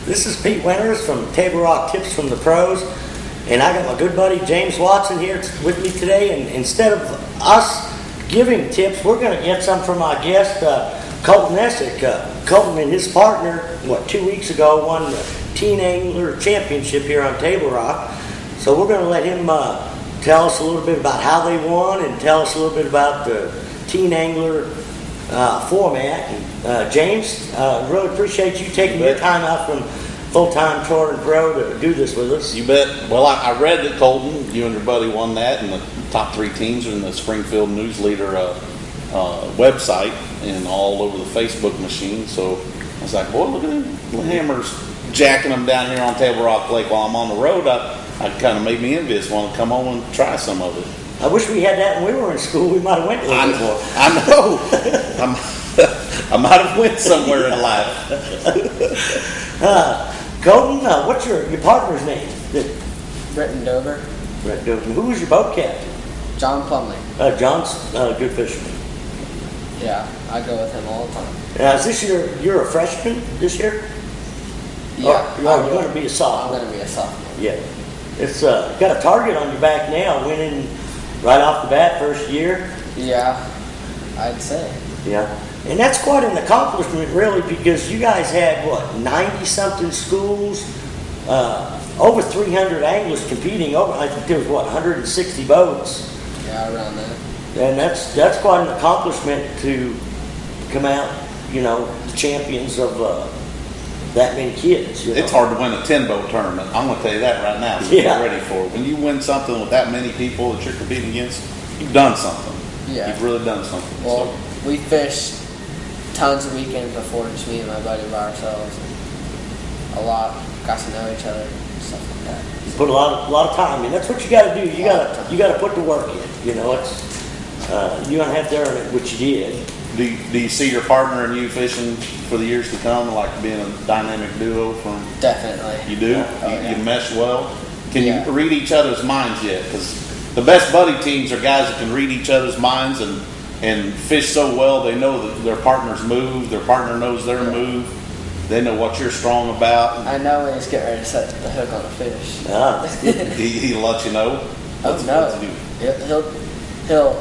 This is Pete Wenners from Table Rock Tips from the Pros, and I got my good buddy James Watson here with me today. And instead of us giving tips, we're going to get some from our guest, Colton Essick. Colton and his partner, 2 weeks ago, won the Teen Angler Championship here on Table Rock. So we're going to let him tell us a little bit about how they won and tell us a little bit about the Teen Angler format. And, James, really appreciate you taking your time out from full-time tour and pro to do this with us. You bet. Well, I read that Colton, you and your buddy won that, and the top 3 teams are in the Springfield News Leader website and all over the Facebook machine. So I was like, boy, look at them hammers jacking them down here on Table Rock Lake while I'm on the road. I kind of made me envious, want to come home and try some of it. I wish we had that when we were in school. We might have went a little bit more. I know. I might have went somewhere in life. Colton, what's your partner's name? Bretton Dover. Brett Dover. Who was your boat captain? John Plumley. John's a good fisherman. Yeah, I go with him all the time. Is this you're a freshman this year? Yeah. You're going to be a sophomore. I'm going to be a sophomore. Yeah. It's got a target on your back now, winning right off the bat first year. Yeah, I'd say. Yeah. And that's quite an accomplishment, really, because you guys had, 90-something schools, over 300 anglers competing. I think there was, 160 boats. Yeah, around that. And that's quite an accomplishment to come out, the champions of that many kids. It's hard to win a 10-boat tournament. I'm going to tell you that right now. So get ready for it. When you win something with that many people that you're competing against, you've done something. Yeah. You've really done something. Well, we fished tons of weekends before, just me and my buddy by ourselves. A lot. Got to know each other and stuff like that. You put a lot of time in. That's what you got to do. You got to put the work in. It's you don't have to earn it, which you did. Do you see your partner and you fishing for the years to come, like being a dynamic duo from? Definitely. You do? Yeah. You mesh well? Can you read each other's minds yet? Because the best buddy teams are guys that can read each other's minds and fish so well they know that their partner's move, their partner knows their move, they know what you're strong about. I know when he's getting ready to set the hook on a fish. He'll let you know. Oh, no. He'll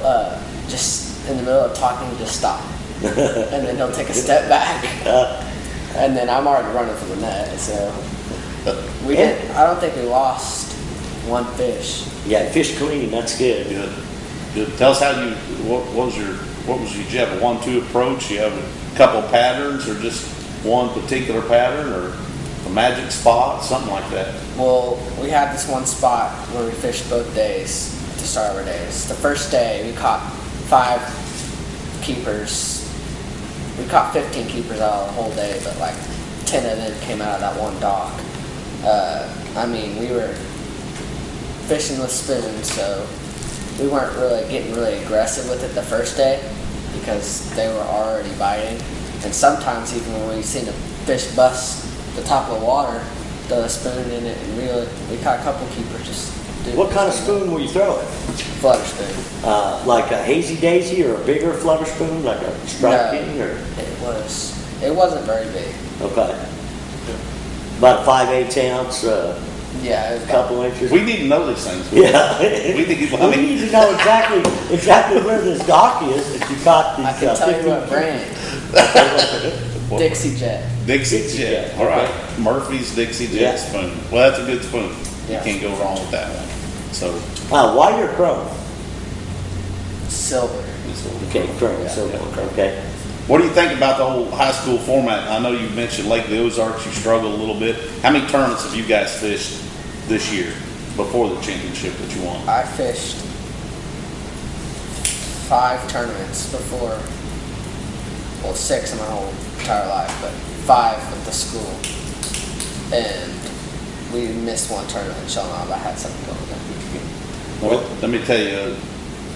just in the middle of talking, just stop. And then he'll take a step back. And then I'm already running for the net. So I don't think we lost one fish. Yeah, fish clean. That's good. Good. Tell us what was your, did you have a 1-2 approach? You have a couple patterns or just one particular pattern or a magic spot, something like that? Well, we had this one spot where we fished both days to start our days. The first day we caught 5 keepers. We caught 15 keepers out of the whole day, but 10 of them came out of that one dock. We were fishing with spoons, so we weren't getting really aggressive with it the first day because they were already biting. And sometimes even when we seen a fish bust the top of the water, throw a spoon in it and reel it. We caught a couple keepers. What kind of spoon were you throwing? Flutter spoon. Like a hazy daisy or a bigger flutter spoon, like a strike king, or? It wasn't very big. Okay. About a 5/8 ounce. Yeah, it was a couple inches. We need to know these things. Yeah. we need to know exactly where this dock is that you caught these. I can tell you what brand. Dixie Jet. Dixie Jet. All right. Murphy's Dixie Jet spoon. Well, that's a good spoon. You can't go wrong with that one. So. Why your chrome? Silver. Okay, chrome, silver. Okay. What do you think about the whole high school format? I know you mentioned Lake of the Ozarks. You struggled a little bit. How many tournaments have you guys fished this year before the championship that you won? I fished 5 tournaments before. Well, 6 in my whole entire life, but 5 with the school. And we missed one tournament. Showing off I had something going on. Well, let me tell you,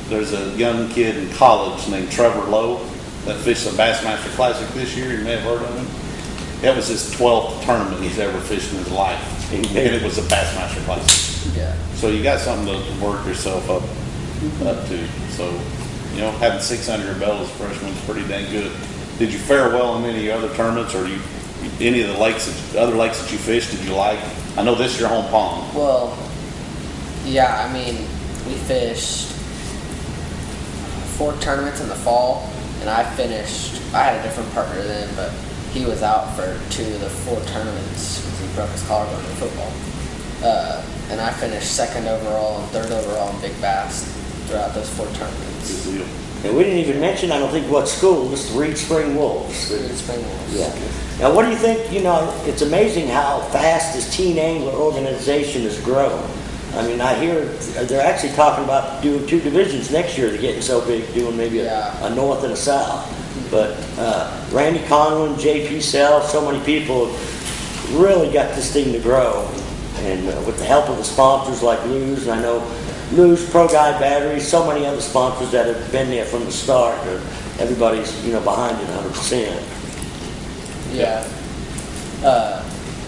there's a young kid in college named Trevor Lowe that fished the Bassmaster Classic this year. You may have heard of him. It was his 12th tournament he's ever fished in his life. And it was a Bassmaster Classic. Yeah. So you got something to work yourself up to. So, having 6 under your belt as a freshman is pretty dang good. Did you fare well in any other tournaments, or Any of the other lakes that you fished, did you like? I know this is your home pond. Well, yeah, I mean, we fished 4 tournaments in the fall, and I had a different partner then, but he was out for 2 of the 4 tournaments because he broke his collarbone in football. And I finished 2nd overall and 3rd overall in Big Bass throughout those 4 tournaments. Good deal. And we didn't even mention, I don't think, what school. This is Reed Spring Wolves. Reed Spring Wolves. Yeah. Now, what do you think? You know, it's amazing how fast this teen angler organization has grown. I mean, I hear they're actually talking about doing 2 divisions next year. They're getting so big, doing maybe a north and a south. But Randy Conlon, J.P. Sell, so many people have really got this thing to grow. And with the help of the sponsors like Lou's, and I know Lou's, Pro Guide Batteries, so many other sponsors that have been there from the start. Everybody's, behind it 100%. Yeah.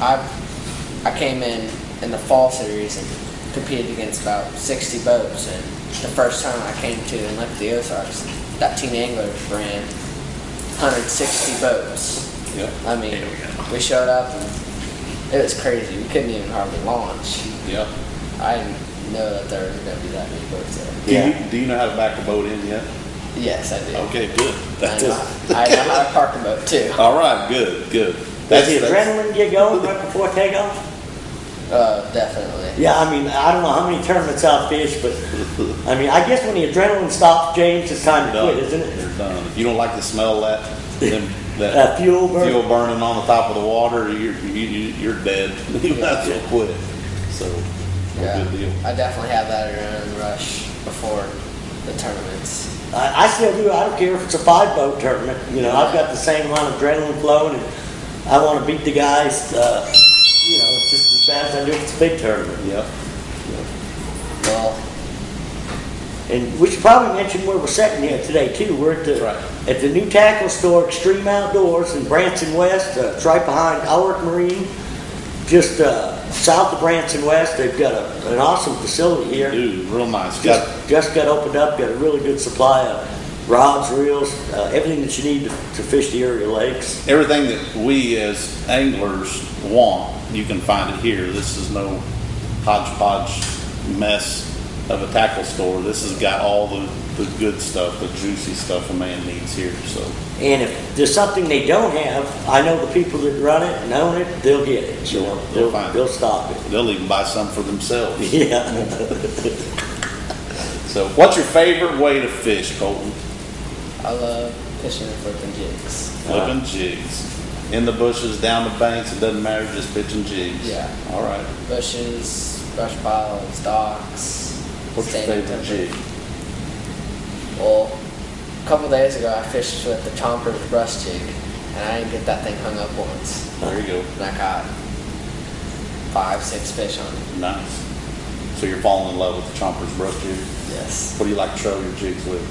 I came in the fall series and competed against about 60 boats, and the first time I came to and left the Ozarks, that Teen Angler ran 160 boats. Yeah. I mean, we showed up and it was crazy. We couldn't even hardly launch. Yeah. I didn't know that there were going to be that many boats there. Do you know how to back a boat in yet? Yes, I do. Okay, good. I know how to park a boat too. All right, good. Does the adrenaline get going right before takeoff? Definitely. Yeah, I mean, I don't know how many tournaments I've fished, but I mean, I guess when the adrenaline stops, James, it's time to quit, isn't it? You're done. If you don't like the smell of that fuel burning on the top of the water, you're dead. You have to quit. So, good deal. I definitely have that adrenaline rush before the tournaments. I still do. I don't care if it's a 5-boat tournament. I've got the same amount of adrenaline flowing, and I want to beat the guys. Just as fast as I do if it's a big tournament. Yep. Well, and we should probably mention where we're sitting here today too. We're at the new tackle store, Extreme Outdoors in Branson West, right behind Alric Marine, just south of Branson West. They've got an awesome facility here. Dude, real nice. Just got opened up. Got a really good supply of rods, reels, everything that you need to fish the area lakes. Everything that we as anglers want, you can find it here. This is no hodgepodge mess of a tackle store. This has got all the good stuff, the juicy stuff a man needs here. So, and if there's something they don't have, I know the people that run it and own it, they'll get it. Sure, they'll stop it. They'll even buy some for themselves. Yeah. So, what's your favorite way to fish, Colton? I love fishing and flipping jigs. Flipping jigs. In the bushes, down the banks, it doesn't matter, just pitching jigs. Yeah. All right. Bushes, brush piles, docks. What's your favorite jig? Well, a couple days ago I fished with the Chompers brush jig, and I didn't get that thing hung up once. There you go. And I caught 5-6 fish on it. Nice. So you're falling in love with the Chompers brush jig? Yes. What do you like to trail your jigs with?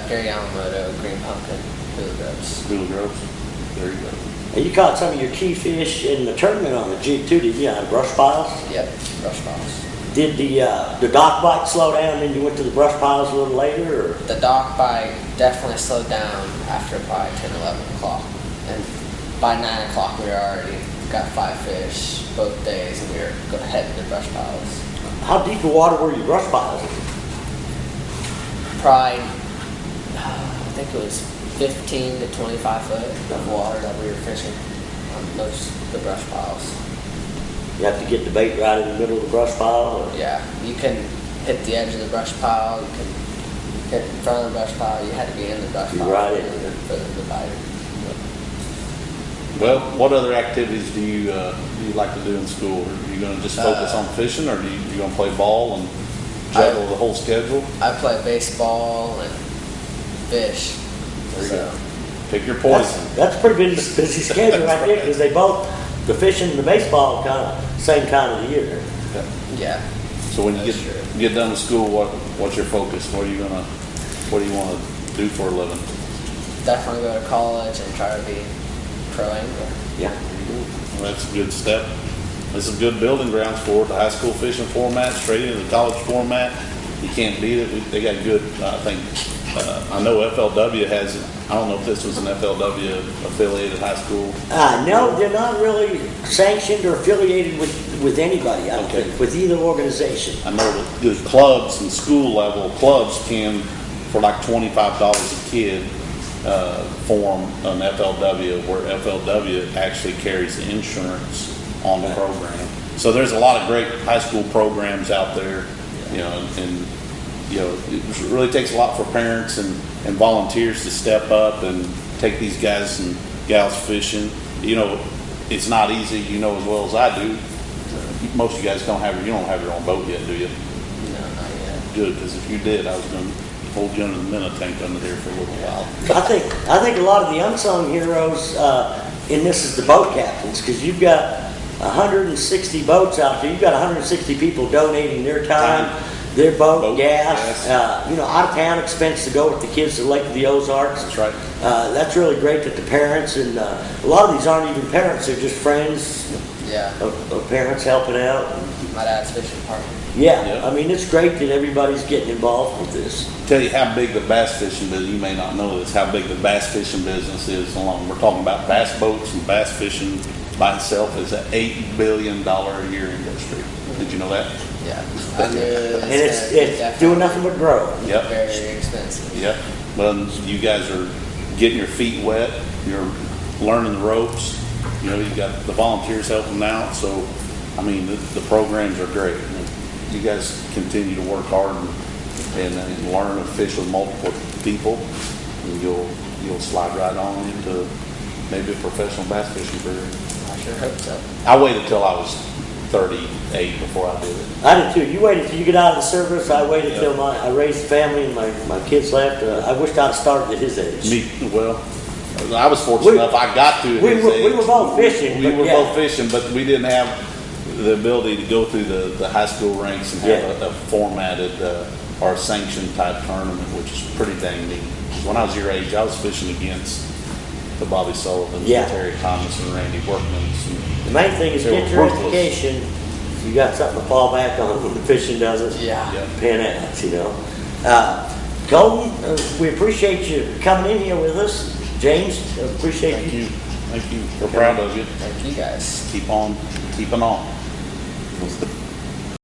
Gary Yamamoto, Green Pumpkin, Hula Groves. Hula Groves? There you go. And you caught some of your key fish in the tournament on the jig too, did you? On brush piles? Yep, brush piles. Did the dock bite slow down and then you went to the brush piles a little later? Or? The dock bite definitely slowed down after probably 10, 11 o'clock. And by 9 o'clock we already got 5 fish both days and we were going to head to the brush piles. How deep of water were your brush piles? Probably, I think it was 15 to 25 foot of water that we were fishing on most of the brush piles. You have to get the bait right in the middle of the brush pile? Or? Yeah, you can hit the edge of the brush pile, you can hit in front of the brush pile, you had to be in the brush pile right for the bite. Well, what other activities do you like to do in school? Are you going to just focus on fishing, or you going to play ball and juggle the whole schedule? I play baseball and fish. There you go. Pick your poison. That's a pretty busy schedule right there because they both, the fishing and the baseball, kind of same time of the year. Yeah. So when you get done with school, what's your focus? What do you want to do for a living? Definitely go to college and try to be pro angler. Yeah. Well, that's a good step. This is good building grounds for it. The high school fishing format straight into the college format. You can't beat it. They got good, I think, I know FLW has, I don't know if this was an FLW affiliated high school. No, they're not really sanctioned or affiliated with anybody, I don't Okay. think, with either organization. I know that the clubs and school level clubs can, for like $25 a kid, form an FLW, where FLW actually carries the insurance on the program. So there's a lot of great high school programs out there, you know, and you know, it really takes a lot for parents and volunteers to step up and take these guys and gals fishing. You know, it's not easy, you know as well as I do. Most of you guys don't have your own boat yet, do you? No, not yet. Good, because if you did, I was going to hold you under the minute tank under there for a little while. I think a lot of the unsung heroes in this is the boat captains, because you've got 160 boats out there. You've got 160 people donating their time, their boat gas, you know, out of town expense to go with the kids to Lake of the Ozarks. That's right. That's really great that the parents and a lot of these aren't even parents; they're just friends Yeah. of parents helping out. My dad's fishing partner. Yeah, Yeah. I mean, it's great that everybody's getting involved with this. Tell you how big the bass fishing business, you may not know this, how big the bass fishing business is alone. We're talking about bass boats and bass fishing by itself is an $8 billion a year industry. Did you know that? Yeah. I knew And it's doing nothing but grow. Yep. Very expensive. Yep. Well, you guys are getting your feet wet. You're learning the ropes. You know, you got the volunteers helping out. So, I mean, the programs are great. You guys continue to work hard and learn to fish with multiple people, and you'll slide right on into maybe a professional bass fishing career. I sure hope so. I waited till I was 38 before I did it. I did too. You waited till you get out of the service. I waited till I raised a family and my kids left. I wished I'd started at his age. Well, I was fortunate enough. I got to his age. We were both fishing. We were both fishing, but we didn't have the ability to go through the high school ranks and have a formatted or sanctioned type tournament, which is pretty dang neat. When I was your age, I was fishing against the Bobby Sullivans, Terry Thomas, and Randy Workmans. The main thing is get your education. You got something to fall back on when the fishing doesn't pan out, you know. Colton, we appreciate you coming in here with us. James, appreciate you. Thank you. We're proud of you. Thank you guys. Keep on keeping on.